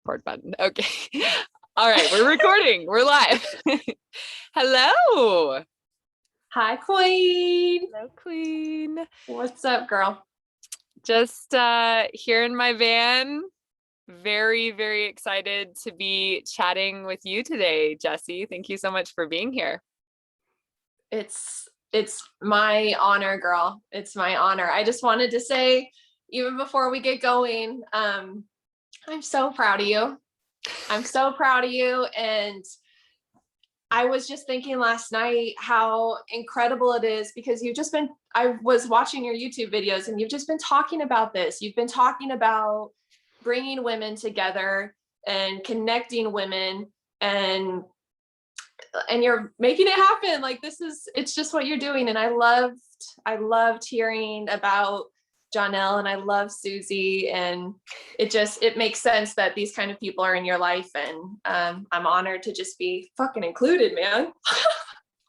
record button. Okay. All right, we're recording. We're live. Hello. Hi, Queen. Hello, Queen. What's up, girl? Just here in my van. Very, very excited to be chatting with you today, Jessie. Thank you so much for being here. It's my honor, girl. It's my honor. I just wanted to say, even before we get going, I'm so proud of you. I'm so proud of you. And I was just thinking last night how incredible it is, because I was watching your YouTube videos and you've just been talking about this. You've been talking about bringing women together and connecting women, and you're making it happen. Like, it's just what you're doing. And I loved hearing about Jonelle, and I love Susie, and it makes sense that these kind of people are in your life. And I'm honored to just be fucking included, man.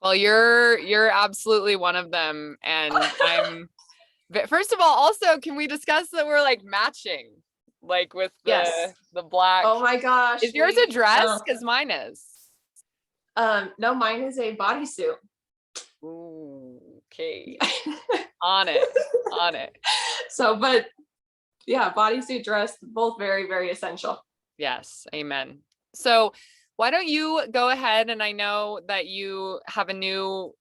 Well, you're absolutely one of them. And first of all, also, can we discuss that we're like matching, like with the black? Oh my gosh. Is yours a dress? Because mine is. No, mine is a bodysuit. Ooh, okay. On it. So, but yeah, bodysuit, dress, both very, very essential. Yes. Amen. So why don't you go ahead? And I know that you have a new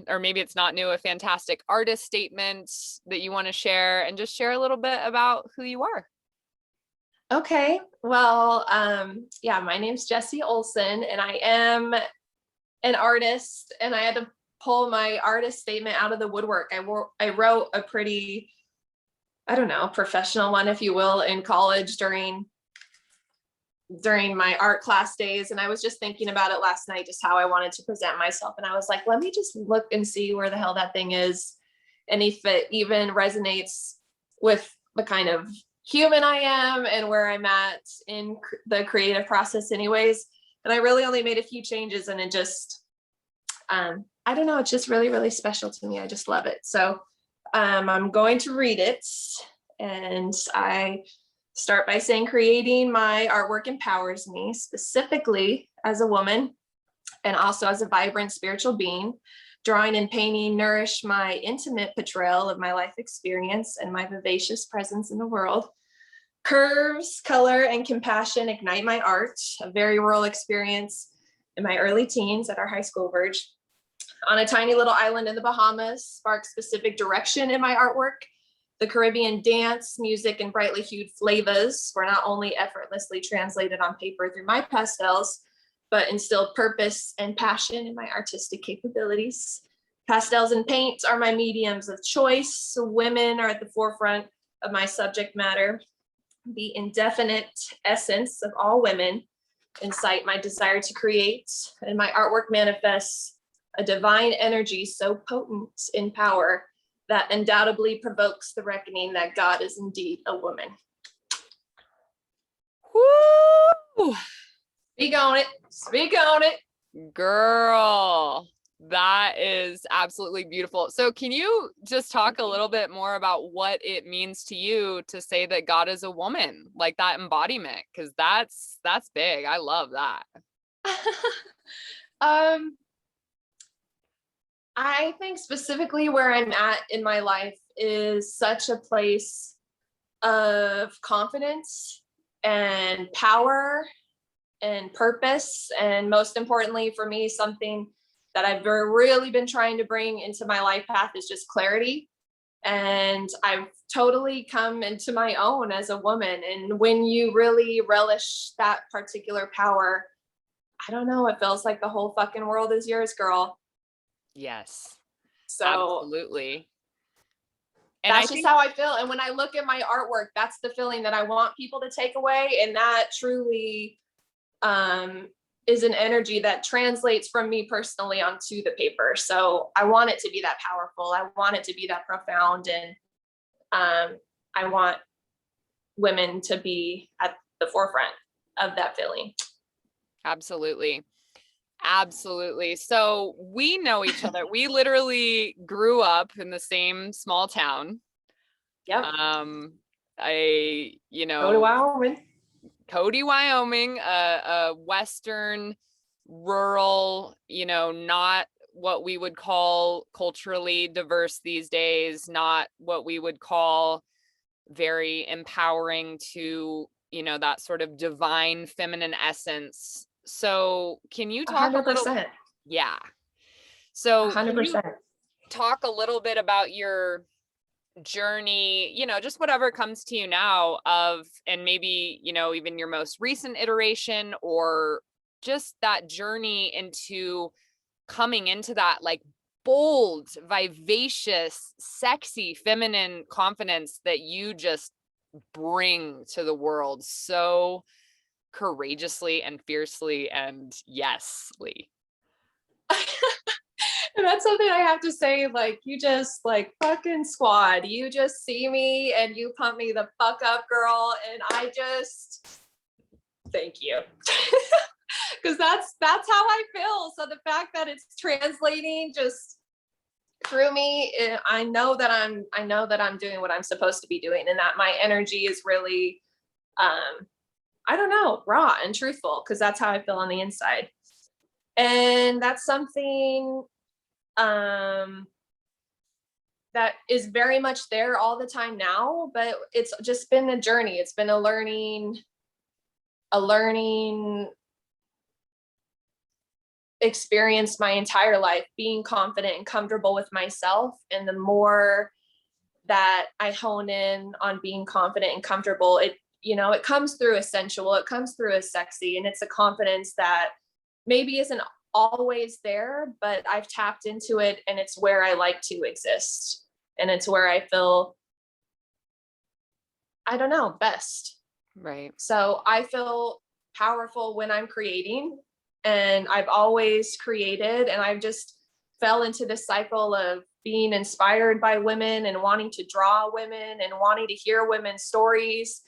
or maybe it's not new, a fantastic artist statement that you want to share, and just share a little bit about who you are. Okay. Well, yeah, my name's Jessie Olson, and I am an artist, and I had to pull my artist statement out of the woodwork. I wrote a pretty, I don't know, professional one, if you will, in college during my art class days. And I was just thinking about it last night, just how I wanted to present myself. And I was like, let me just look and see where the hell that thing is, and if it even resonates with the kind of human I am and where I'm at in the creative process anyways. And I really only made a few changes, and it just, I don't know, it's just really, really special to me. I just love it. So I'm going to read it, and I start by saying, creating my artwork empowers me, specifically as a woman and also as a vibrant spiritual being. Drawing and painting nourish my intimate portrayal of my life experience and my vivacious presence in the world. Curves, color, and compassion ignite my art, a very rural experience in my early teens at our high school verge. On a tiny little island in the Bahamas, sparks specific direction in my artwork. The Caribbean dance, music, and brightly hued flavors were not only effortlessly translated on paper through my pastels, but instilled purpose and passion in my artistic capabilities. Pastels and paints are my mediums of choice. So women are at the forefront of my subject matter. The indefinite essence of all women incite my desire to create, and my artwork manifests a divine energy so potent in power that undoubtedly provokes the reckoning that God is indeed a woman. Woo! Speak on it. Girl, that is absolutely beautiful. So can you just talk a little bit more about what it means to you to say that God is a woman, like that embodiment? Because that's big. I love that. I think specifically where I'm at in my life is such a place of confidence and power and purpose. And most importantly for me, something that I've really been trying to bring into my life path is just clarity. And I've totally come into my own as a woman. And when you really relish that particular power, I don't know, it feels like the whole fucking world is yours, girl. Yes. So absolutely. And that's just how I feel. And when I look at my artwork, that's the feeling that I want people to take away. And that truly is an energy that translates from me personally onto the paper. So I want it to be that powerful. I want it to be that profound. And I want women to be at the forefront of that feeling. Absolutely. So we know each other. We literally grew up in the same small town. Yep. Go to Wyoming. Cody, Wyoming, a Western rural, not what we would call culturally diverse these days, not what we would call very empowering to, that sort of divine feminine essence. So can you talk a little? 100%. Yeah. So can you 100%. talk a little bit about your journey, just whatever comes to you now and maybe, even your most recent iteration, or just that journey into coming into that like bold, vivacious, sexy, feminine confidence that you just bring to the world so courageously and fiercely and yesly. And that's something I have to say, like, you just like fucking squad. You just see me and you pump me the fuck up, girl. And I just thank you. Because that's how I feel. So the fact that it's translating just through me, I know that I'm doing what I'm supposed to be doing, and that my energy is really I don't know, raw and truthful, because that's how I feel on the inside. And that's something that is very much there all the time now, but it's just been a journey. It's been a learning experience my entire life, being confident and comfortable with myself. And the more that I hone in on being confident and comfortable, it comes through as sensual, it comes through as sexy, and it's a confidence that maybe isn't always there, but I've tapped into it, and it's where I like to exist. And it's where I feel, I don't know, best. Right. So I feel powerful when I'm creating, and I've always created, and I've just fell into this cycle of being inspired by women and wanting to draw women and wanting to hear women's stories.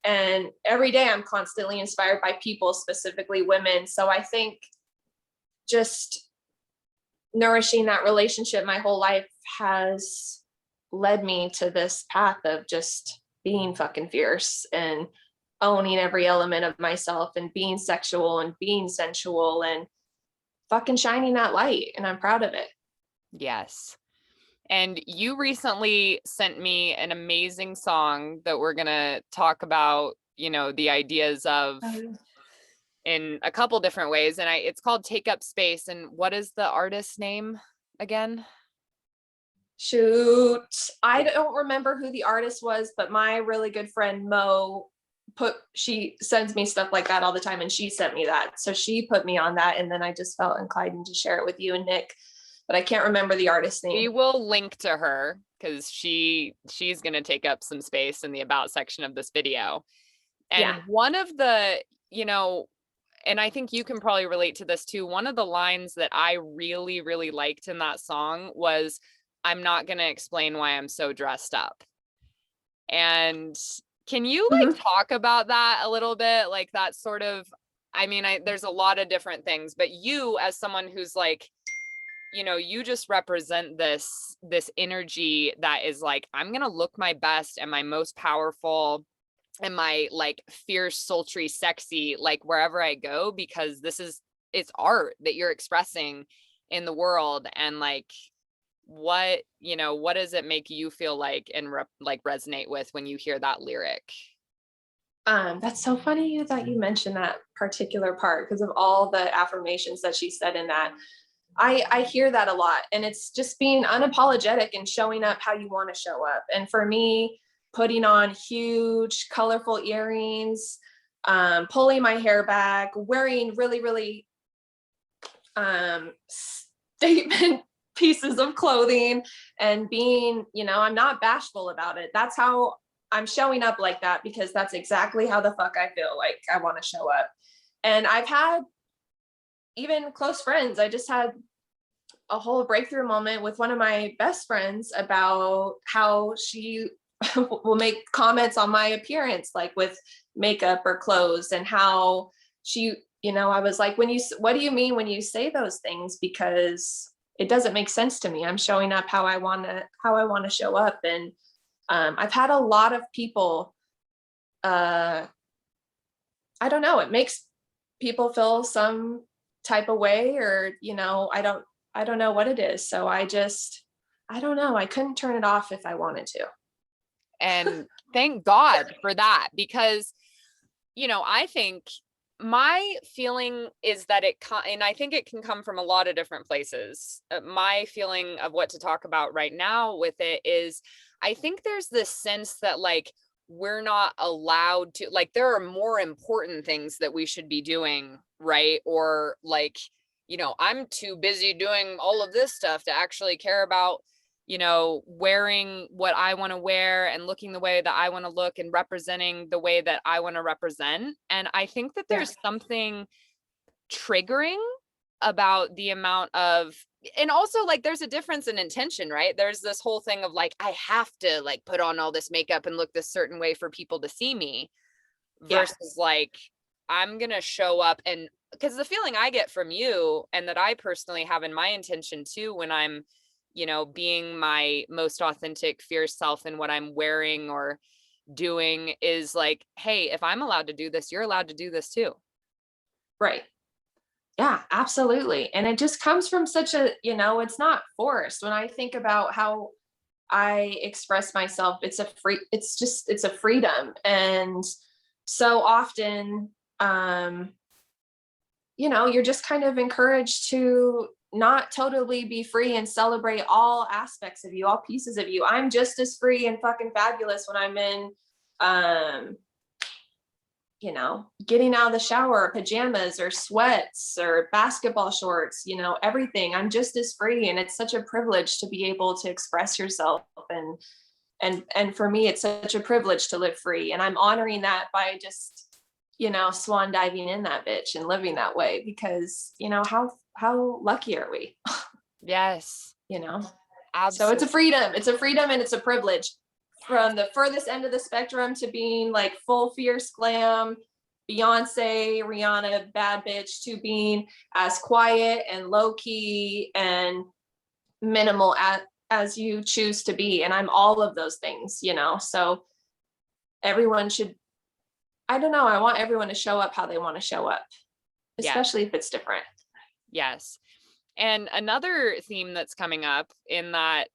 And every day I'm constantly inspired by people, specifically women. So I think just nourishing that relationship my whole life has led me to this path of just being fucking fierce and owning every element of myself and being sexual and being sensual and fucking shining that light. And I'm proud of it. Yes. And you recently sent me an amazing song that we're going to talk about, the ideas of in a couple different ways. And it's called Take Up Space. And what is the artist's name again? Shoot. I don't remember who the artist was, but my really good friend Mo she sends me stuff like that all the time, and she sent me that. So she put me on that, and then I just felt inclined to share it with you and Nick, but I can't remember the artist's name. We will link to her because she's going to take up some space in the about section of this video. And one of the, and I think you can probably relate to this too. One of the lines that I really, really liked in that song was, "I'm not going to explain why I'm so dressed up." And can you talk about that a little bit? Like that sort of, there's a lot of different things, but you as someone who's like, you just represent this energy that is like, I'm going to look my best and my most powerful and my like fierce, sultry, sexy, like wherever I go, because it's art that you're expressing in the world. And like, what does it make you feel like and like resonate with when you hear that lyric? That's so funny that you mentioned that particular part, because of all the affirmations that she said in that. I hear that a lot, and it's just being unapologetic and showing up how you want to show up. And for me, putting on huge, colorful earrings, pulling my hair back, wearing really, really statement pieces of clothing, and being, I'm not bashful about it. That's how I'm showing up like that, because that's exactly how the fuck I feel like I want to show up. And I've had even close friends. I just had a whole breakthrough moment with one of my best friends about how she will make comments on my appearance, like with makeup or clothes, and how she, I was like, what do you mean when you say those things? Because it doesn't make sense to me. I'm showing up how I want to show up. And I've had a lot of people I don't know, it makes people feel some type of way, or, I don't know what it is. So I don't know. I couldn't turn it off if I wanted to. And thank God for that, because, I think my feeling is that and I think it can come from a lot of different places. My feeling of what to talk about right now with it is, I think there's this sense that like, we're not allowed to, like, there are more important things that we should be doing, right? Or like, I'm too busy doing all of this stuff to actually care about, wearing what I want to wear and looking the way that I want to look and representing the way that I want to represent. And I think that Yeah. there's something triggering about the amount of, and also like there's a difference in intention, right? There's this whole thing of like, I have to like put on all this makeup and look this certain way for people to see me, Yeah. versus like, I'm going to show up. And because the feeling I get from you, and that I personally have in my intention too, when I'm, being my most authentic, fierce self in what I'm wearing or doing, is like, hey, if I'm allowed to do this, you're allowed to do this too. Right. Yeah, absolutely. And it just comes from such it's not forced. When I think about how I express myself, it's a freedom. And so often, you're just kind of encouraged to not totally be free and celebrate all aspects of you, all pieces of you. I'm just as free and fucking fabulous when I'm in, um, getting out of the shower, or pajamas or sweats or basketball shorts, everything. I'm just as free. And it's such a privilege to be able to express yourself. And for me, it's such a privilege to live free. And I'm honoring that by just, swan diving in that bitch and living that way, because, how lucky are we? Yes, So it's absolutely. a freedom. It's a freedom and it's a privilege. From the furthest end of the spectrum to being like full fierce glam, Beyonce, Rihanna, bad bitch, to being as quiet and low key and minimal as you choose to be. And I'm all of those things, so everyone should, I don't know, I want everyone to show up how they want to show up, Yes. especially if it's different. Yes. And another theme that's coming up in that,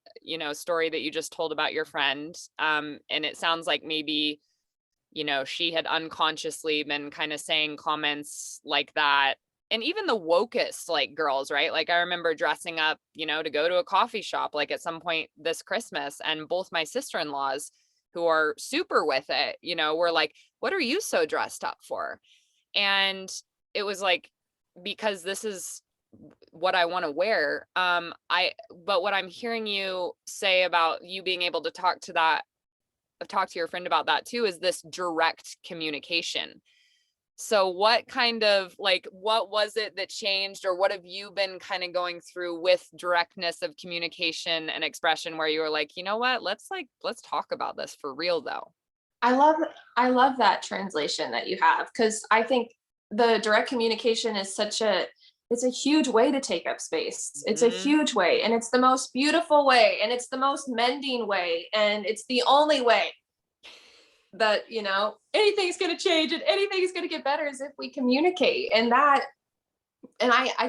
story that you just told about your friend, and it sounds like maybe, she had unconsciously been kind of saying comments like that. And even the wokest like girls, right? Like I remember dressing up, to go to a coffee shop, like at some point this Christmas, and both my sister-in-laws, who are super with it, were like, what are you so dressed up for? And it was like, because this is what I want to wear. But what I'm hearing you say about you being able to talk to your friend about that too, is this direct communication. So what kind of like, what was it that changed, or what have you been kind of going through with directness of communication and expression, where you were like, you know what, let's talk about this for real though. I love I love that translation that you have, because I think the direct communication is it's a huge way to take up space. It's a huge way, and it's the most beautiful way, and it's the most mending way, and it's the only way that, anything's going to change and anything's going to get better, is if we communicate. And I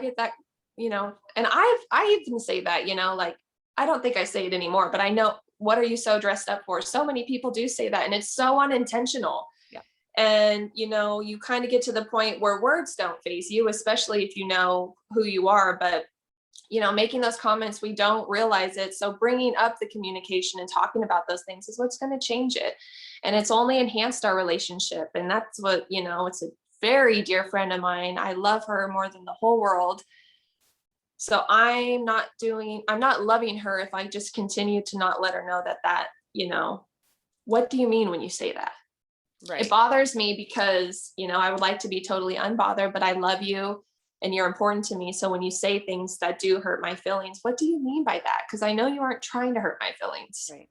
get that, and I even say that, like, I don't think I say it anymore, but I know, what are you so dressed up for? So many people do say that, and it's so unintentional. Yeah. And, you kind of get to the point where words don't phase you, especially if you know who you are. But, making those comments, we don't realize it. So bringing up the communication and talking about those things is what's going to change it. And it's only enhanced our relationship. And that's what, it's a very dear friend of mine. I love her more than the whole world. So I'm not loving her if I just continue to not let her know that, what do you mean when you say that? Right. It bothers me because, I would like to be totally unbothered, but I love you and you're important to me. So when you say things that do hurt my feelings, what do you mean by that? Because I know you aren't trying to hurt my feelings. Right.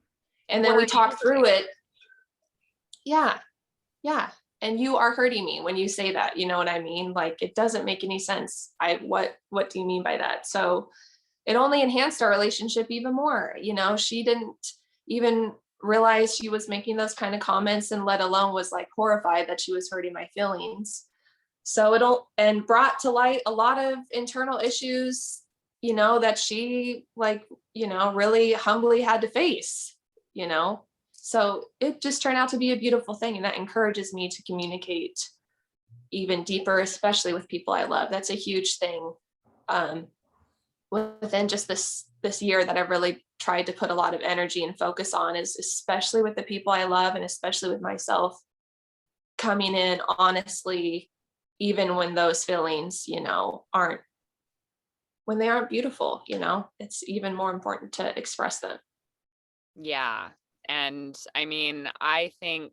And then we talk through it. Yeah. Yeah. And you are hurting me when you say that, you know what I mean? Like, it doesn't make any sense. What do you mean by that? So it only enhanced our relationship even more. She didn't even realize she was making those kind of comments, and let alone was like horrified that she was hurting my feelings. So and brought to light a lot of internal issues, that she like, really humbly had to face, so it just turned out to be a beautiful thing. And that encourages me to communicate even deeper, especially with people I love. That's a huge thing. Within just this year that I've really tried to put a lot of energy and focus on, is especially with the people I love, and especially with myself, coming in honestly, even when those feelings, when they aren't beautiful, it's even more important to express them. Yeah. And I mean, I think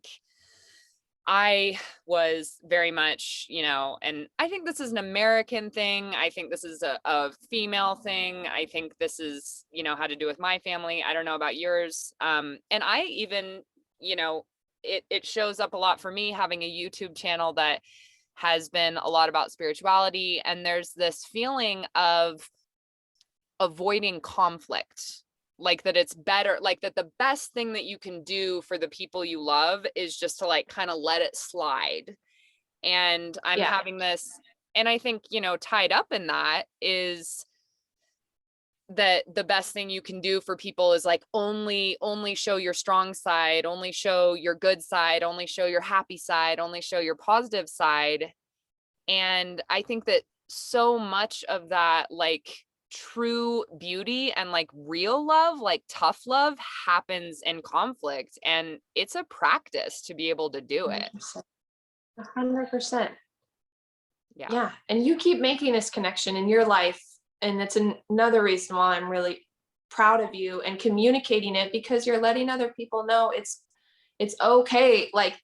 I was very much, and I think this is an American thing. I think this is a female thing. I think this is, had to do with my family. I don't know about yours. And I even, it shows up a lot for me having a YouTube channel that has been a lot about spirituality. And there's this feeling of avoiding conflict, like that it's better, like that the best thing that you can do for the people you love is just to like kind of let it slide. And I'm having this, and I think, tied up in that is that the best thing you can do for people is like only show your strong side, only show your good side, only show your happy side, only show your positive side. And I think that so much of that, like true beauty and like real love, like tough love, happens in conflict, and it's a practice to be able to do it. 100%. Yeah. And you keep making this connection in your life, and it's another reason why I'm really proud of you and communicating it, because you're letting other people know it's okay. Like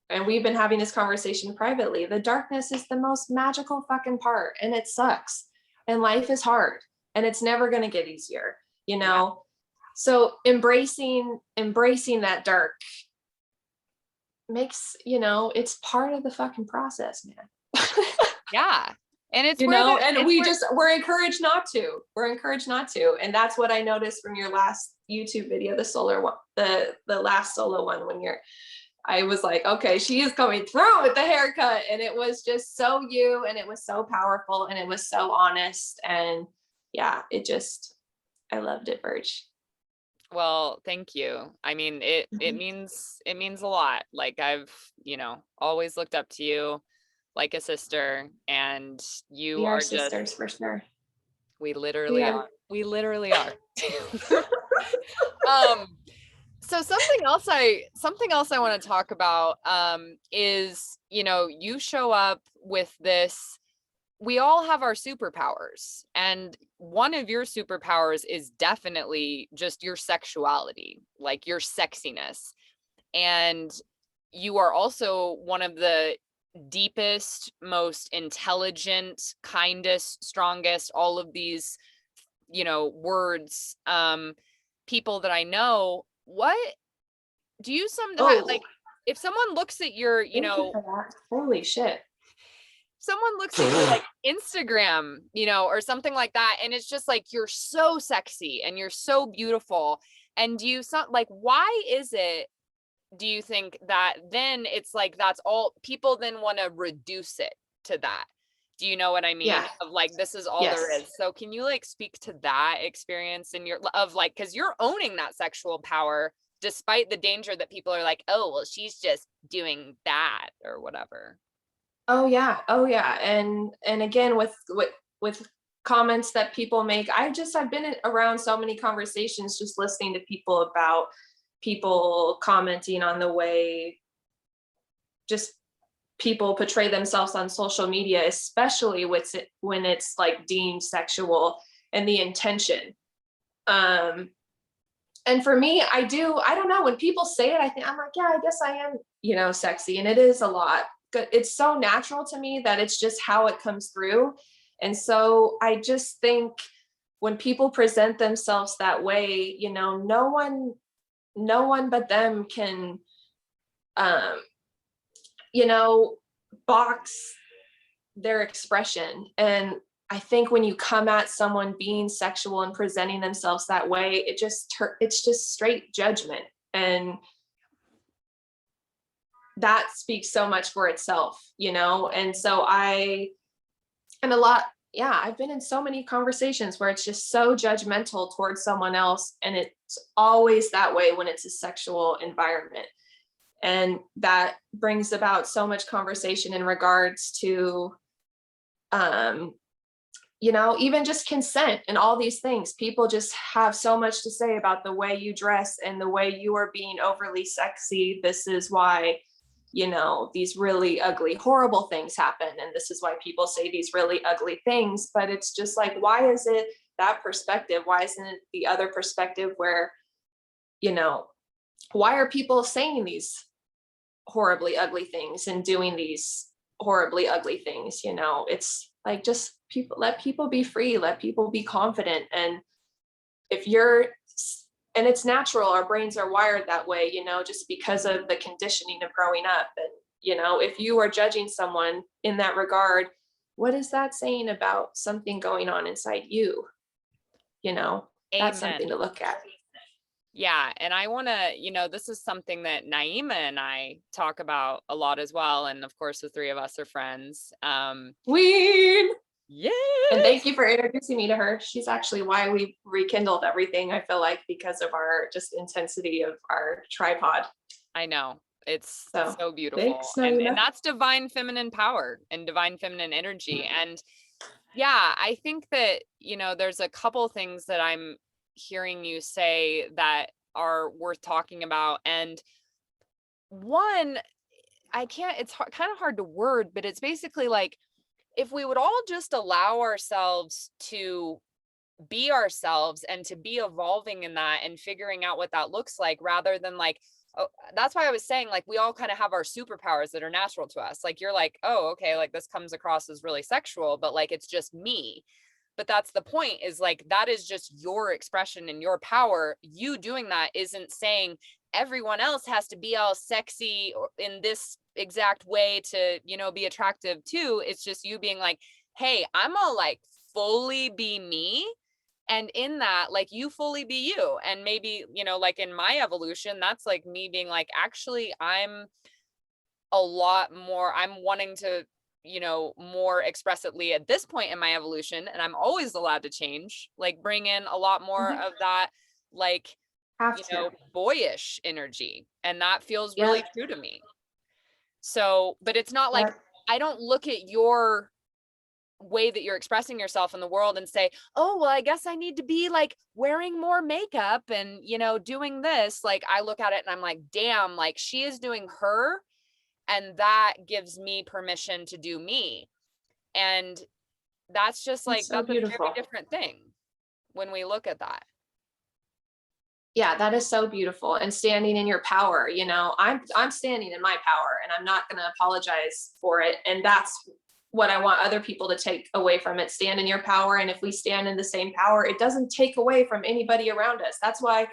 and we've been having this conversation privately, the darkness is the most magical fucking part, and it sucks, and life is hard, and it's never going to get easier, so embracing that dark makes, it's part of the fucking process, man. Yeah. And it's we're encouraged not to. And that's what I noticed from your last YouTube video, the solar one, the last solo one, when I was like, okay, she is coming through with the haircut. And it was just so you, and it was so powerful, and it was so honest. And yeah, I loved it, Verge. Well, thank you. I mean, it means a lot. Like I've, always looked up to you like a sister, and you are sisters for sure. We literally are. We literally are. So something else I want to talk about is, you show up with this, we all have our superpowers, and one of your superpowers is definitely just your sexuality, like your sexiness. And you are also one of the deepest, most intelligent, kindest, strongest, all of these, words, people that I know. What do you sometimes like, if someone looks at your, holy shit, someone looks at your like Instagram, or something like that, and it's just like, you're so sexy and you're so beautiful, and why is it, do you think, that then it's like that's all people then want to reduce it to that? Do you know what I mean? Yeah. Of like, this is all there is. So can you like speak to that experience in your of like, because you're owning that sexual power despite the danger that people are like, oh, well, she's just doing that or whatever. Oh yeah. And again, with comments that people make, I've been around so many conversations, just listening to people about people commenting on the way just people portray themselves on social media, especially when it's like deemed sexual, and the intention. And for me, I don't know, when people say it, I'm like, yeah, I guess I am, sexy. And it is a lot. It's so natural to me that it's just how it comes through. And so I just think when people present themselves that way, no one but them can, box their expression. And I think when you come at someone being sexual and presenting themselves that way, it's just straight judgment. And that speaks so much for itself, you know? And so I've been in so many conversations where it's just so judgmental towards someone else. And it's always that way when it's a sexual environment. And that brings about so much conversation in regards to, you know, even just consent and all these things. People just have so much to say about the way you dress and the way you are being overly sexy. This is why, you know, these really ugly, horrible things happen. And this is why people say these really ugly things. But it's just like, why is it that perspective? Why isn't it the other perspective where, you know, why are people saying these horribly ugly things and doing these horribly ugly things? You know, it's like, just let people be free, let people be confident. And and it's natural, our brains are wired that way, you know, just because of the conditioning of growing up. And, you know, if you are judging someone in that regard, what is that saying about something going on inside you? You know, that's something Amen. to look at. Yeah. And I want to, you know, this is something that Naima and I talk about a lot as well. And of course, the three of us are friends. Weed. Yeah. And thank you for introducing me to her. She's actually why we rekindled everything, I feel like, because of our just intensity of our tripod. I know. It's So so beautiful. thanks, And Naima. that's divine feminine power and divine feminine energy. And yeah, I think that, you know, there's a couple things that I'm hearing you say that are worth talking about. And one, it's kind of hard to word, but it's basically like, if we would all just allow ourselves to be ourselves and to be evolving in that and figuring out what that looks like, rather than like, oh, that's why I was saying, like, we all kind of have our superpowers that are natural to us. Like, you're like, oh, okay, like this comes across as really sexual, but like, it's just me. But that's the point, is like, that is just your expression and your power. You doing that isn't saying everyone else has to be all sexy or in this exact way to, you know, be attractive too. It's just you being like, hey, I'm gonna like fully be me. And in that, like, you fully be you. And maybe, you know, like in my evolution, that's like me being like, actually, I'm wanting to, you know, more expressively at this point in my evolution, and I'm always allowed to change, like bring in a lot more of that, like, you know, boyish energy. And that feels really true to me. So, but it's not like, I don't look at your way that you're expressing yourself in the world and say, oh, well, I guess I need to be like wearing more makeup and, you know, doing this. Like, I look at it and I'm like, damn, like she is doing her, and that gives me permission to do me. And that's just like, So that's a beautiful. very different thing when we look at that. Yeah, that is so beautiful. And standing in your power, you know, I'm standing in my power, and I'm not going to apologize for it. And that's what I want other people to take away from it. Stand in your power. And if we stand in the same power, it doesn't take away from anybody around us. That's why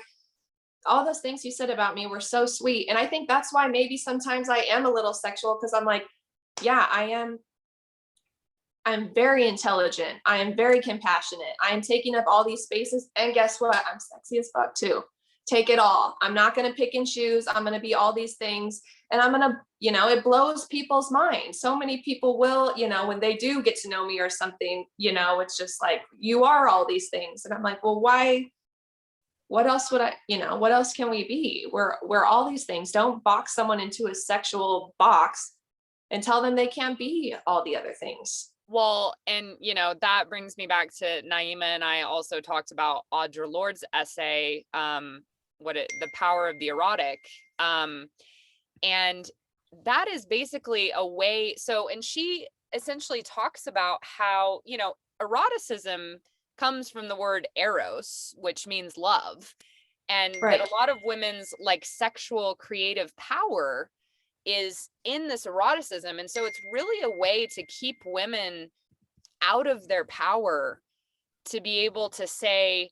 all those things you said about me were so sweet. And I think that's why maybe sometimes I am a little sexual, because I'm like, yeah, I'm very intelligent. I am very compassionate. I am taking up all these spaces. And guess what? I'm sexy as fuck too. Take it all. I'm not going to pick and choose. I'm going to be all these things. And I'm going to, you know, it blows people's minds. So many people will, you know, when they do get to know me or something, you know, it's just like, you are all these things. And I'm like, well, why? What else would I, you know, what else can we be? We're all these things. Don't box someone into a sexual box and tell them they can't be all the other things. Well, and you know, that brings me back to Naima and I also talked about Audre Lorde's essay, the power of the erotic. And that is basically a way. So, and she essentially talks about how, you know, eroticism comes from the word eros, which means love. And Right. that a lot of women's like sexual creative power is in this eroticism. And so it's really a way to keep women out of their power, to be able to say,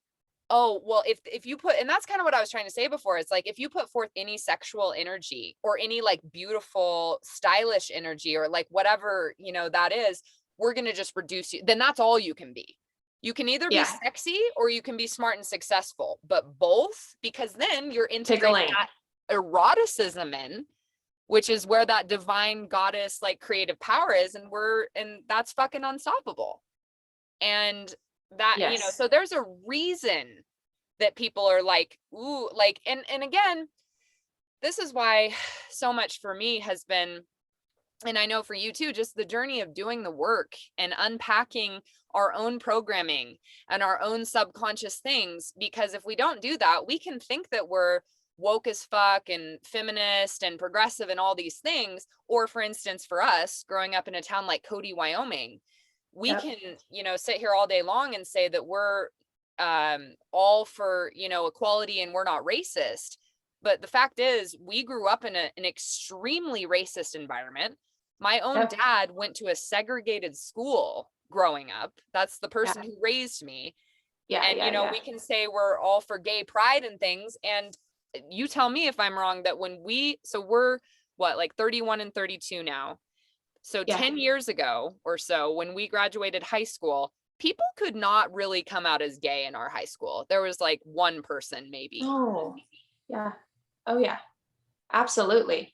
oh, well, if you put, and that's kind of what I was trying to say before, it's like, if you put forth any sexual energy or any like beautiful, stylish energy, or like whatever, you know, that is, we're going to just reduce you. Then that's all you can be. You can either be sexy or you can be smart and successful, but both, because then you're integrating that eroticism in, which is where that divine goddess like creative power is, and that's fucking unstoppable. And that, you know, Yes. so there's a reason that people are like, ooh, like, and again, this is why so much for me has been, and I know for you too, just the journey of doing the work and unpacking our own programming and our own subconscious things. Because if we don't do that, we can think that we're woke as fuck and feminist and progressive and all these things. Or for instance, for us growing up in a town like Cody, Wyoming, we Yep. can, you know, sit here all day long and say that we're all for, you know, equality and we're not racist. But the fact is, we grew up in an extremely racist environment. My own Yep. dad went to a segregated school growing up. That's the person Yeah. who raised me. Yeah. And, Yeah. you know, Yeah. we can say we're all for gay pride and things. And you tell me if I'm wrong, that when so we're what, like 31 and 32 now. So Yeah. 10 years ago or so, when we graduated high school, people could not really come out as gay in our high school. There was like one person maybe. Oh, yeah. Oh, yeah. Absolutely.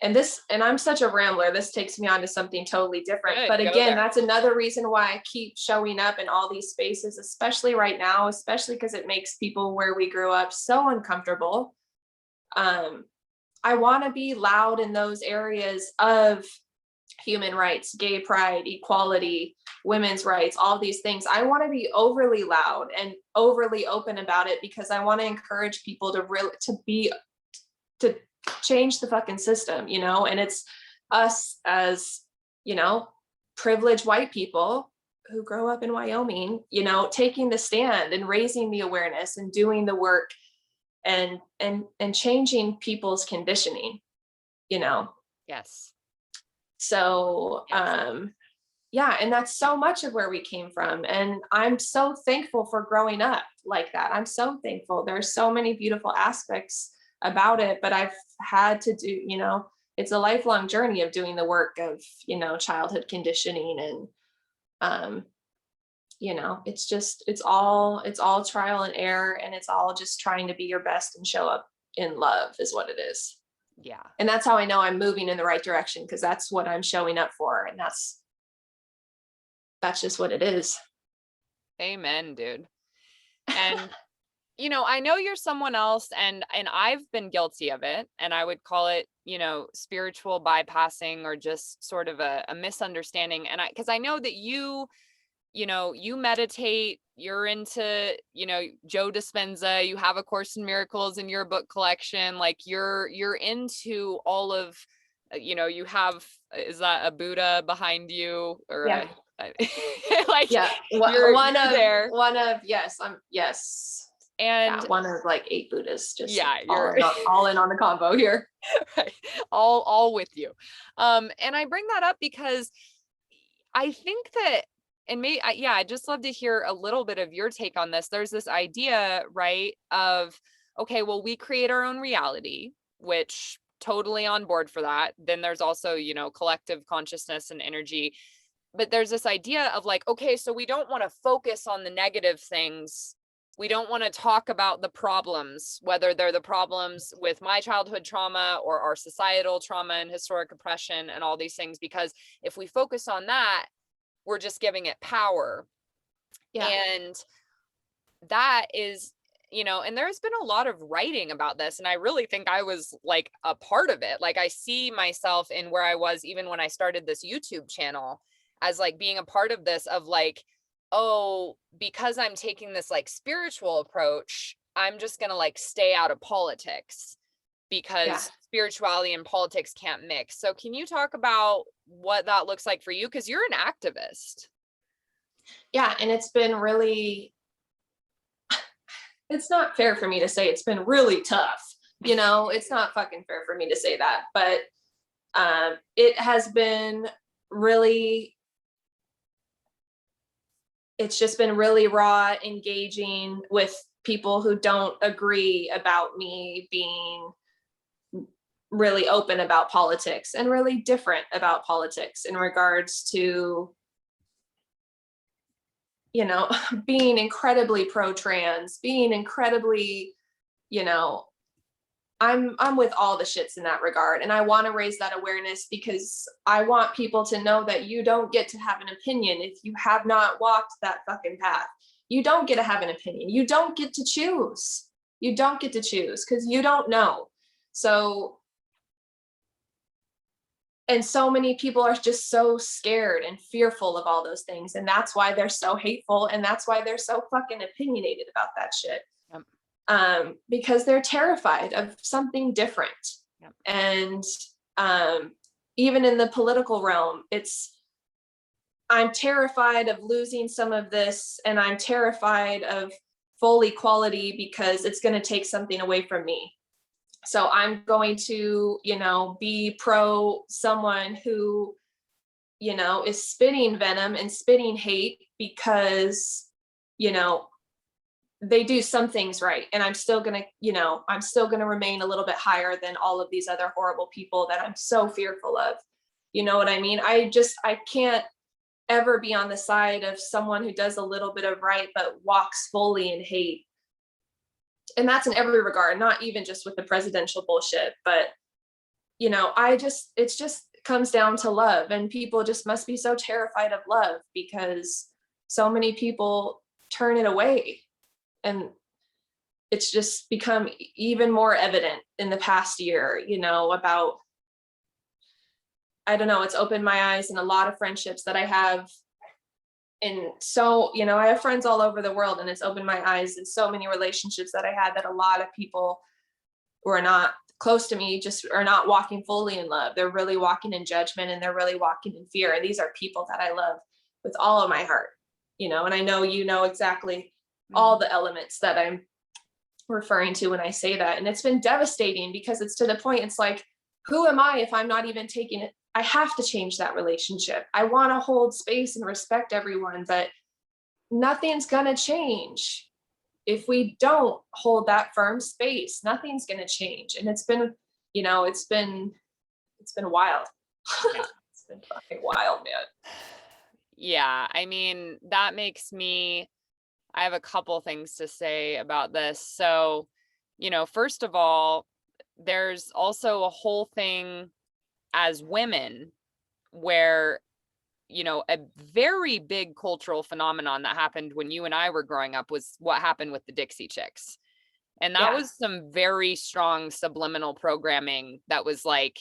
And I'm such a rambler. This takes me on to something totally different. Good, But go again, there. that's another reason why I keep showing up in all these spaces, especially right now, especially because it makes people where we grew up so uncomfortable. I want to be loud in those areas of human rights, gay pride, equality, women's rights, all these things. I want to be overly loud and overly open about it because I want to encourage people to change the fucking system, you know. And it's us as, you know, privileged white people who grow up in Wyoming, you know, taking the stand and raising the awareness and doing the work and changing people's conditioning, you know. Yes. So Yes. yeah, and that's so much of where we came from. And I'm so thankful for growing up like that. I'm so thankful. There's so many beautiful aspects about it, but I've had to do, you know, it's a lifelong journey of doing the work of, you know, childhood conditioning. And you know, it's all trial and error, and it's all just trying to be your best and show up in love is what it is. Yeah. And that's how I know I'm moving in the right direction, because that's what I'm showing up for. And that's just what it is. Amen, dude. And you know, I know you're someone else, and I've been guilty of it, and I would call it, you know, spiritual bypassing or just sort of a misunderstanding. And because I know that you know, you meditate, you're into, you know, Joe Dispenza, you have a Course in Miracles in your book collection, like you're into all of, you know, you have, is that a Buddha behind you or Yeah. like Yeah. you're there. One of, yes, yes. And yeah, one of like 8 Buddhists, just yeah, all you're all in on the combo here. right. All with you. And I bring that up because I think that, and maybe, yeah, I'd just love to hear a little bit of your take on this. There's this idea, right, of, okay, well, we create our own reality, which totally on board for that. Then there's also, you know, collective consciousness and energy. But there's this idea of like, okay, so we don't want to focus on the negative things. We don't want to talk about the problems, whether they're the problems with my childhood trauma or our societal trauma and historic oppression and all these things, because if we focus on that, we're just giving it power. Yeah. And that is, you know, and there's been a lot of writing about this, and I really think I was like a part of it. Like I see myself in where I was even when I started this YouTube channel as like being a part of this, of like, oh, because I'm taking this like spiritual approach, I'm just going to like stay out of politics because spirituality and politics can't mix. So can you talk about what that looks like for you? Because you're an activist. Yeah. And it's been really, it's not fair for me to say it's been really tough. You know, it's not fucking fair for me to say that, but it has been really, it's just been really raw, engaging with people who don't agree about me being really open about politics and really different about politics in regards to, you know, being incredibly pro-trans, being incredibly, you know, I'm with all the shits in that regard. And I want to raise that awareness because I want people to know that you don't get to have an opinion if you have not walked that fucking path. You don't get to have an opinion. You don't get to choose. You don't get to choose because you don't know. So, and so many people are just so scared and fearful of all those things. And that's why they're so hateful. And that's why they're so fucking opinionated about that shit. Yep. Because they're terrified of something different. Yep. And even in the political realm, I'm terrified of losing some of this, and I'm terrified of full equality because it's going to take something away from me. So I'm going to, be pro someone who, is spitting venom and spitting hate because, they do some things right. And I'm still going to remain a little bit higher than all of these other horrible people that I'm so fearful of. You know what I mean? I can't ever be on the side of someone who does a little bit of right, but walks fully in hate. And that's in every regard, not even just with the presidential bullshit, but, it just comes down to love, and people just must be so terrified of love because so many people turn it away. And it's just become even more evident in the past year, about, I don't know, it's opened my eyes in a lot of friendships that I have. And so, I have friends all over the world, and it's opened my eyes in so many relationships that I had that a lot of people who are not close to me just are not walking fully in love. They're really walking in judgment, and they're really walking in fear. And these are people that I love with all of my heart, and I know exactly all the elements that I'm referring to when I say that. And it's been devastating because it's to the point, it's like, who am I if I'm not even taking it? I have to change that relationship. I want to hold space and respect everyone, but nothing's going to change if we don't hold that firm space. Nothing's going to change. And it's been, it's been wild. It's been fucking wild, man. Yeah. I mean, that makes me, I have a couple things to say about this. So, first of all, there's also a whole thing as women where, a very big cultural phenomenon that happened when you and I were growing up was what happened with the Dixie Chicks. And that was some very strong subliminal programming that was like,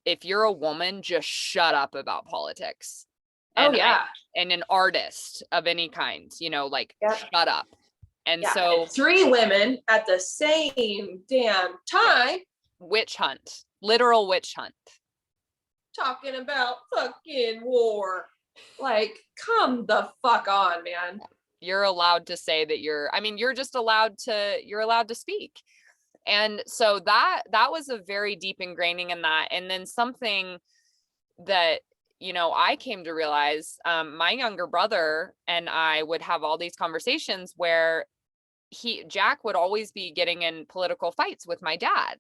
if you're a woman, just shut up about politics. And and an artist of any kind, shut up. And so and 3 women at the same damn time. Witch hunt, literal witch hunt. Talking about fucking war. Like, come the fuck on, man. You're allowed to say that you're just allowed to speak. And so that was a very deep ingraining in that. And then something that I came to realize, my younger brother and I would have all these conversations where Jack would always be getting in political fights with my dad.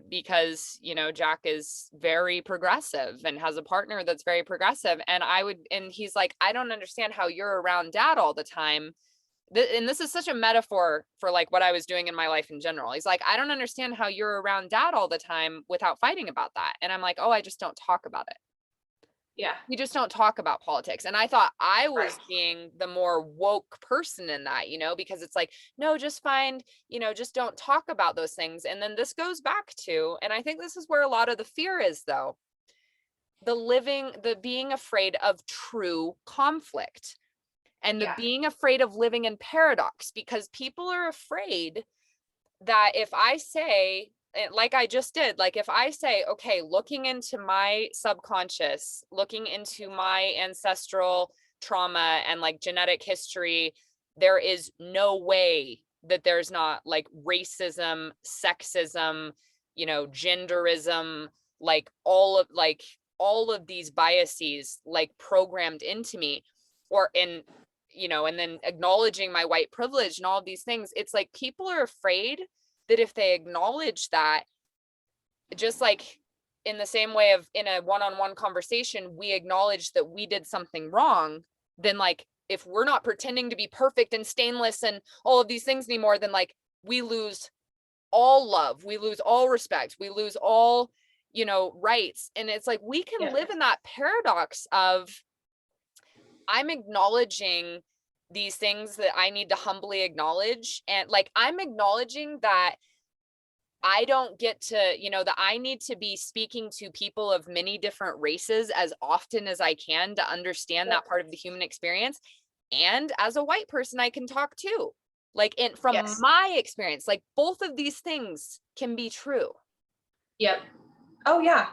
Because, Jack is very progressive and has a partner that's very progressive. And he's like, I don't understand how you're around dad all the time. And this is such a metaphor for like what I was doing in my life in general. He's like, I don't understand how you're around dad all the time without fighting about that. And I'm like, oh, I just don't talk about it. Yeah. We just don't talk about politics. And I thought I was being the more woke person in that, because it's like, no, just just don't talk about those things. And then this goes back to, and I think this is where a lot of the fear is though, the being afraid of true conflict and the being afraid of living in paradox, because people are afraid that if I say, like I just did, like if I say, okay, looking into my subconscious, looking into my ancestral trauma and like genetic history, there is no way that there's not like racism, sexism, genderism, like all of these biases like programmed into me, and then acknowledging my white privilege and all of these things. It's like people are afraid that if they acknowledge that, just like in the same way of in a one-on-one conversation, we acknowledge that we did something wrong, then like if we're not pretending to be perfect and stainless and all of these things anymore, then like we lose all love, we lose all respect, we lose all, rights. And it's like, we can Yeah. live in that paradox of, I'm acknowledging these things that I need to humbly acknowledge. And like, I'm acknowledging that I don't get to, that I need to be speaking to people of many different races as often as I can to understand that part of the human experience. And as a white person, I can talk too. Like, from Yes. my experience, like, both of these things can be true. Yep. Oh yeah.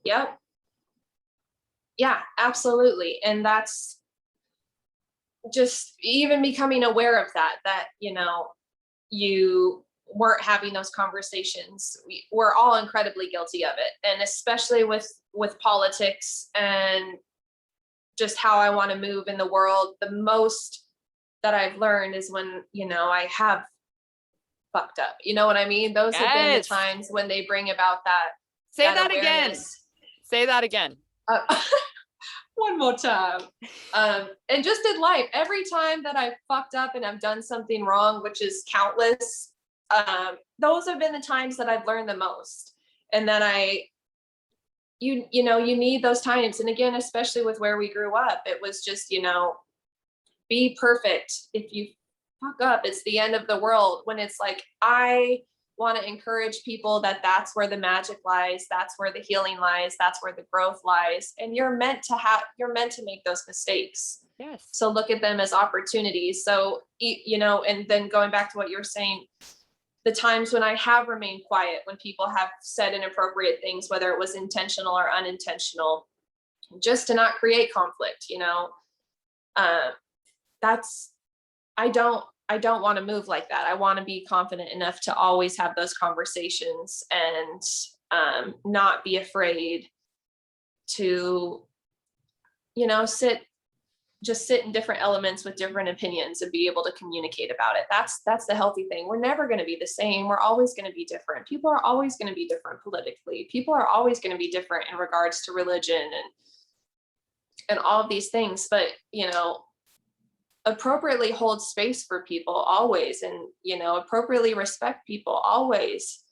Yep. Yeah, absolutely. And that's just even becoming aware of that, you weren't having those conversations. We're all incredibly guilty of it. And especially with politics and just how I want to move in the world, the most that I've learned is when, I have fucked up. You know what I mean? Those have been the Yes. times when they bring about that. Say that again. Say that again. One more time. And just in life, every time that I've fucked up and I've done something wrong, which is countless, those have been the times that I've learned the most. And then you need those times. And again, especially with where we grew up, it was just, be perfect. If you fuck up, it's the end of the world. When it's like, I want to encourage people that's where the magic lies, that's where the healing lies, that's where the growth lies, and you're meant to make those mistakes. Yes. So look at them as opportunities. So and then going back to what you were saying, the times when I have remained quiet, when people have said inappropriate things, whether it was intentional or unintentional, just to not create conflict, that's I don't want to move like that. I want to be confident enough to always have those conversations and not be afraid to, sit in different elements with different opinions and be able to communicate about it. That's the healthy thing. We're never going to be the same. We're always going to be different. People are always going to be different politically. People are always going to be different in regards to religion and all of these things. But, appropriately hold space for people always, and appropriately respect people always.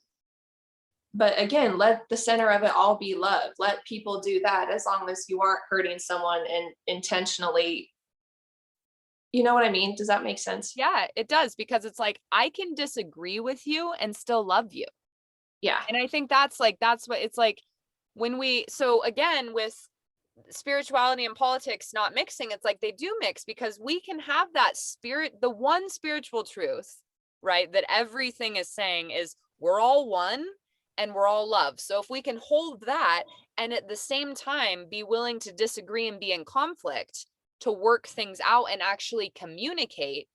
But again, let the center of it all be love. Let people do that, as long as you aren't hurting someone and intentionally. You know what I mean? Does that make sense? Yeah, it does, because it's like, I can disagree with you and still love you. Yeah. And I think that's what it's like so again, with spirituality and politics not mixing, it's like they do mix, because we can have that the one spiritual truth, right, that everything is saying is, we're all one and we're all love. So if we can hold that and at the same time be willing to disagree and be in conflict to work things out and actually communicate,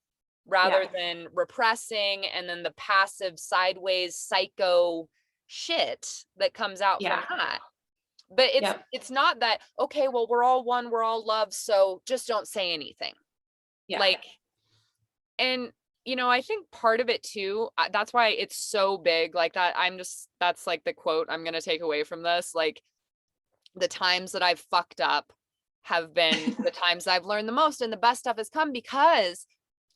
rather than repressing and then the passive sideways psycho shit that comes out from that. But it's not that, okay, well, we're all one, we're all love, so just don't say anything. Like, and I think part of it too, that's why it's so big, like that. That's like the quote I'm going to take away from this. Like, the times that I've fucked up have been the times I've learned the most, and the best stuff has come, because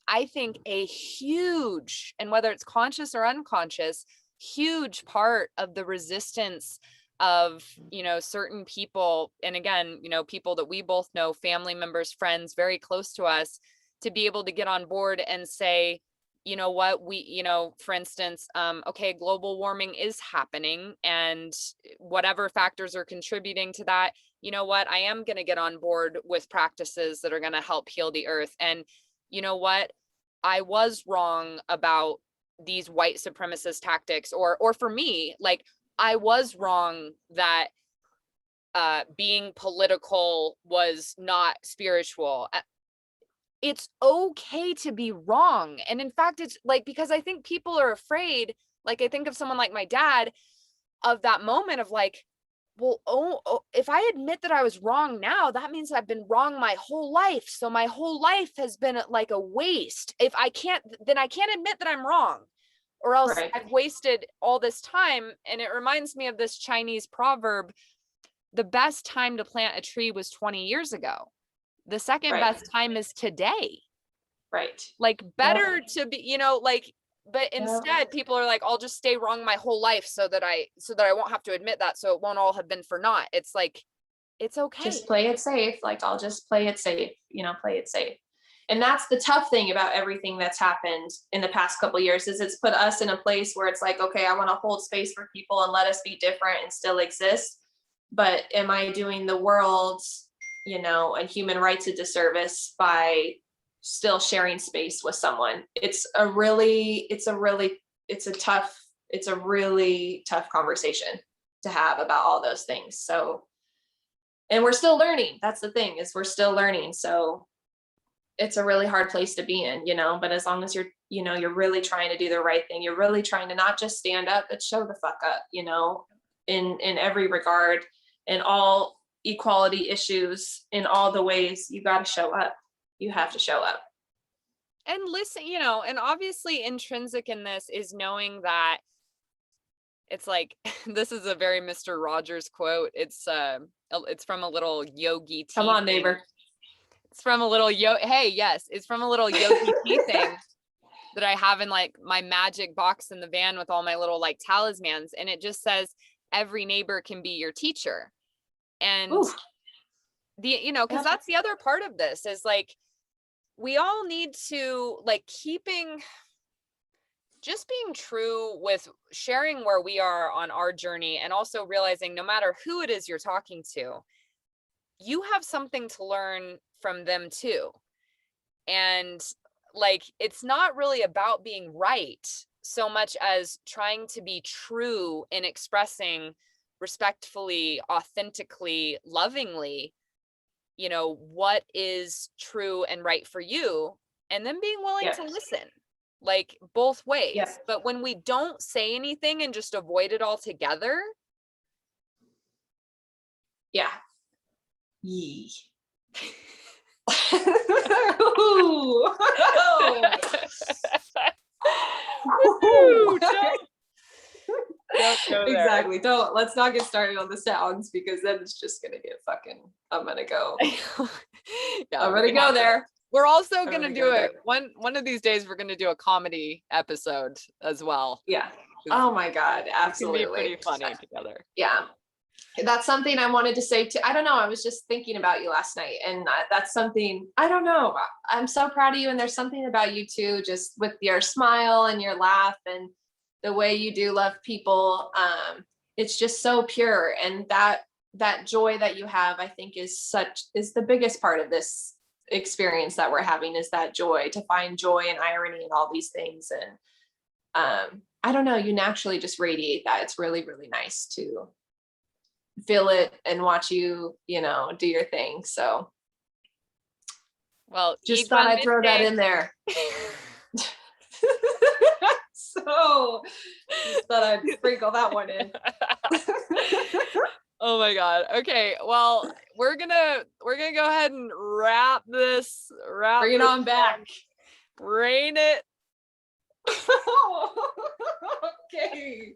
I think a huge, and whether it's conscious or unconscious, huge part of the resistance of, certain people, and again, people that we both know, family members, friends, very close to us, to be able to get on board and say, you know what, for instance, okay, global warming is happening, and whatever factors are contributing to that, you know what, I am going to get on board with practices that are going to help heal the earth. And you know what, I was wrong about these white supremacist tactics, or for me, like, I was wrong that being political was not spiritual. It's okay to be wrong. And in fact, it's like, because I think people are afraid, like, I think of someone like my dad, of that moment of like, well, if I admit that I was wrong now, that means I've been wrong my whole life. So my whole life has been like a waste. If I can't, then I can't admit that I'm wrong, or else I've wasted all this time. And it reminds me of this Chinese proverb: the best time to plant a tree was 20 years ago. The second best time is today. Right. Like, better to be, like, But instead people are like, I'll just stay wrong my whole life so that I won't have to admit that. So it won't all have been for naught. It's like, it's okay. Just play it safe. Like, I'll just play it safe, play it safe. And that's the tough thing about everything that's happened in the past couple of years, is it's put us in a place where it's like, okay, I want to hold space for people and let us be different and still exist. But am I doing the world, and human rights a disservice by still sharing space with someone? It's a really tough conversation to have about all those things. So, and we're still learning. That's the thing, is we're still learning. So it's a really hard place to be in, but as long as you're really trying to do the right thing, you're really trying to not just stand up, but show the fuck up, in every regard, in all equality issues, in all the ways. You got to show up. You have to show up. And listen, and obviously intrinsic in this is knowing that it's like, this is a very Mr. Rogers quote. It's from a little yogi tea. Come on, neighbor. It's from a little it's from a little yogi tea thing that I have in like my magic box in the van with all my little like talismans. And it just says, every neighbor can be your teacher. And Ooh. because that's the other part of this, is like, we all need to like just being true with sharing where we are on our journey, and also realizing no matter who it is you're talking to, you have something to learn from them too. And like, it's not really about being right so much as trying to be true in expressing respectfully, authentically, lovingly, what is true and right for you, and then being willing to listen, like both ways. Yeah. But when we don't say anything and just avoid it altogether. Yeah. Yee. Ooh. Ooh, don't go there. Exactly. Let's not get started on the sounds, because then it's just gonna get I'm gonna go. Yeah, I'm gonna go there. We're also gonna do it one of these days. We're gonna do a comedy episode as well. Yeah. Oh my God, absolutely. It's gonna be pretty funny together. Yeah. That's something I wanted to say too. I don't know. I was just thinking about you last night, and that's something, I don't know. I'm so proud of you. And there's something about you too, just with your smile and your laugh and the way you do love people. It's just so pure. And that joy that you have, I think is the biggest part of this experience that we're having, is that joy, to find joy and irony and all these things. And I don't know, you naturally just radiate that. It's really, really nice to feel it and watch you, do your thing. So, well, just thought I'd throw that in there. So, just thought I'd sprinkle that one in. Oh my God. Okay. Well, we're gonna go ahead and wrap this. Bring it on back. Brain it. Okay.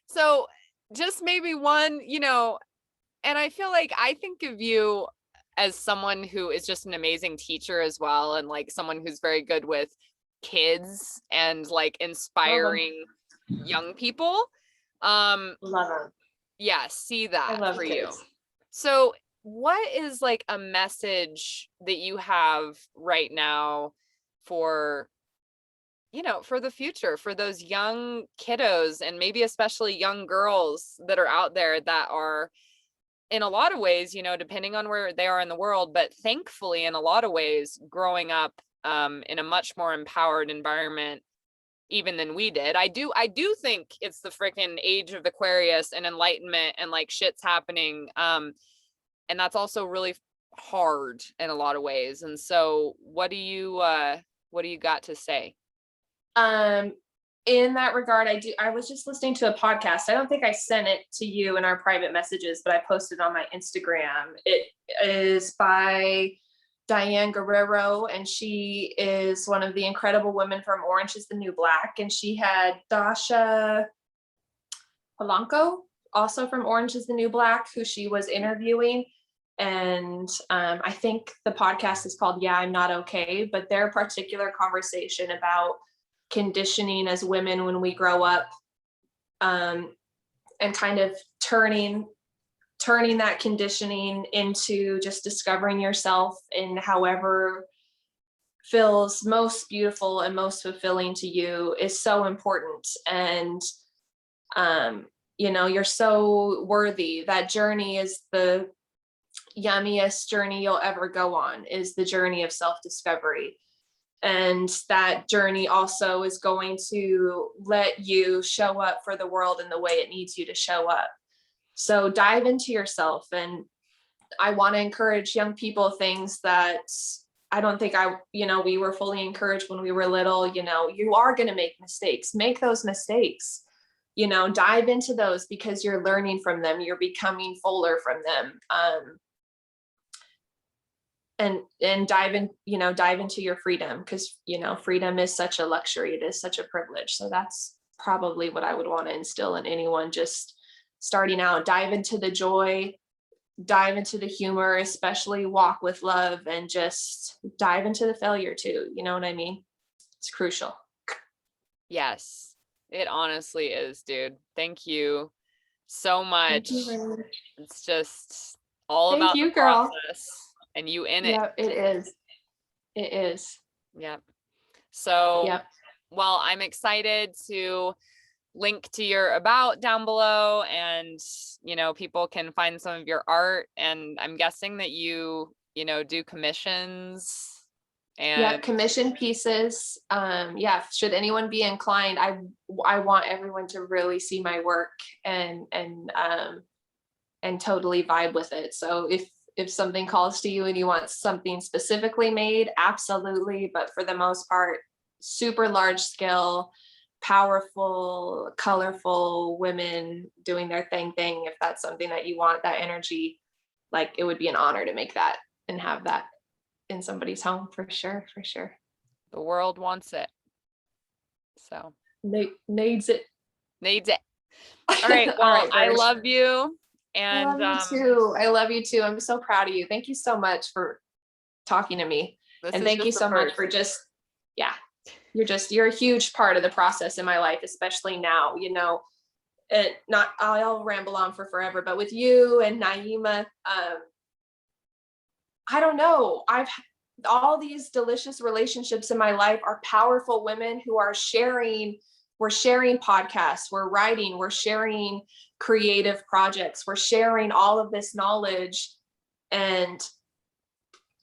So just maybe one, and I feel like I think of you as someone who is just an amazing teacher as well, and like someone who's very good with kids and like inspiring young people. Love them. Yeah, see that for kids. you. So what is like a message that you have right now for for the future, for those young kiddos, and maybe especially young girls that are out there that are, in a lot of ways, depending on where they are in the world, but thankfully in a lot of ways growing up in a much more empowered environment even than we did. I do think it's the freaking age of Aquarius and enlightenment, and like shit's happening. And that's also really hard in a lot of ways. And so what do you got to say? In that regard, I was just listening to a podcast. I don't think I sent it to you in our private messages, but I posted on my Instagram. It is by Diane Guerrero, and she is one of the incredible women from Orange is the New Black. And she had Dasha Polanco, also from Orange is the New Black, who she was interviewing. And I think the podcast is called Yeah, I'm Not Okay, but their particular conversation about conditioning as women when we grow up, and kind of turning that conditioning into just discovering yourself in however feels most beautiful and most fulfilling to you is so important. And you're so worthy. That journey is the yummiest journey you'll ever go on, is the journey of self-discovery. And that journey also is going to let you show up for the world in the way it needs you to show up. So dive into yourself. And I want to encourage young people things that I don't think we were fully encouraged when we were little. You are going to make mistakes. Make those mistakes. Dive into those because you're learning from them. You're becoming fuller from them. And dive into your freedom, because freedom is such a luxury. It is such a privilege. So that's probably what I would want to instill in anyone just starting out. Dive into the joy, dive into the humor, especially walk with love, and just dive into the failure too. You know what I mean? It's crucial. Yes, it honestly is, dude. Thank you so much. Thank you very much. It's just all Thank about you, the girl. process and you in it. Yeah, it is. It is. Yep. So, Yep. well, I'm excited to link to your about down below, and people can find some of your art, and I'm guessing that you do commissions. And yeah, commission pieces. Should anyone be inclined, I want everyone to really see my work and totally vibe with it. So if something calls to you and you want something specifically made, absolutely. But for the most part, super large scale, powerful, colorful women doing their thing. If that's something that you want, that energy, like, it would be an honor to make that and have that in somebody's home, for sure. the world wants it. So needs it. All right. Well, All right, I Birch. love you. And I love you too. I'm so proud of you. Thank you so much for talking to me. And thank you so much for you're a huge part of the process in my life, especially now, and I'll ramble on for forever, but with you and Naima, I don't know. All these delicious relationships in my life are powerful women who are sharing. We're sharing podcasts, we're writing, we're sharing creative projects, we're sharing all of this knowledge. And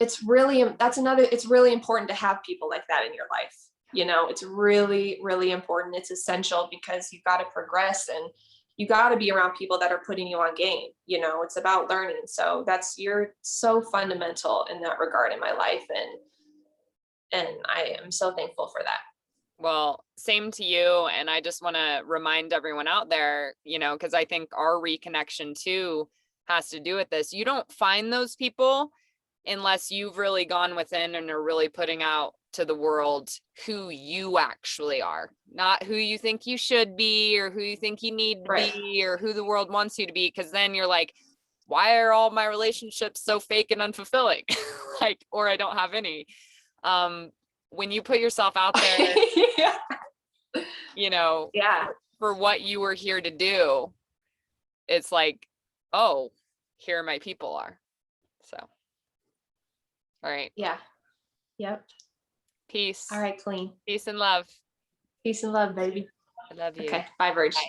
it's really important to have people like that in your life. It's really, really important. It's essential, because you've got to progress and you got to be around people that are putting you on game. It's about learning. So you're so fundamental in that regard in my life. And I am so thankful for that. Well, same to you. And I just want to remind everyone out there, because I think our reconnection too has to do with this. You don't find those people unless you've really gone within and are really putting out to the world who you actually are, not who you think you should be or who you think you need to be or who the world wants you to be. Because then you're like, why are all my relationships so fake and unfulfilling? Or I don't have any. When you put yourself out there, for what you were here to do, it's like, oh, here my people are. So, all right. Yeah. Yep. Peace. All right, Clean. Peace and love. Peace and love, baby. I love you. Okay. Bye, Virg. Bye.